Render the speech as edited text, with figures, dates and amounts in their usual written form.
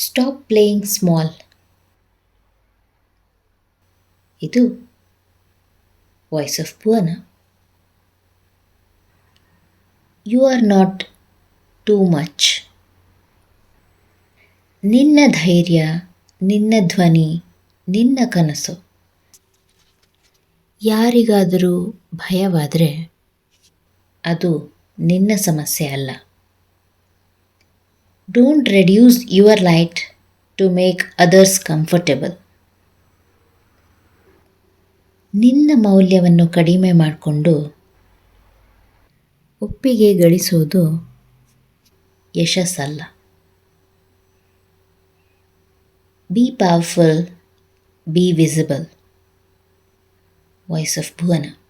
Stop playing small. ಇದು voice of Bhuvana. You are not too much. ನಿನ್ನ ಧೈರ್ಯ, ನಿನ್ನ ಧ್ವನಿ, ನಿನ್ನ ಕನಸು. ಯಾರಿಗಾದರೂ ಭಯವಾದರೆ ಅದು ನಿನ್ನ ಸಮಸ್ಯೆ ಅಲ್ಲ. Don't reduce your light to make others comfortable. ನಿನ್ನ ಮೌಲ್ಯವನ್ನು ಕಡಿಮೆ ಮಾಡಿಕೊಂಡು ಒಪ್ಪಿಗೆ ಗಳಿಸೋದು ಯಶಸ್ಸಲ್ಲ. Be powerful, be visible. Voice of Bhuvana.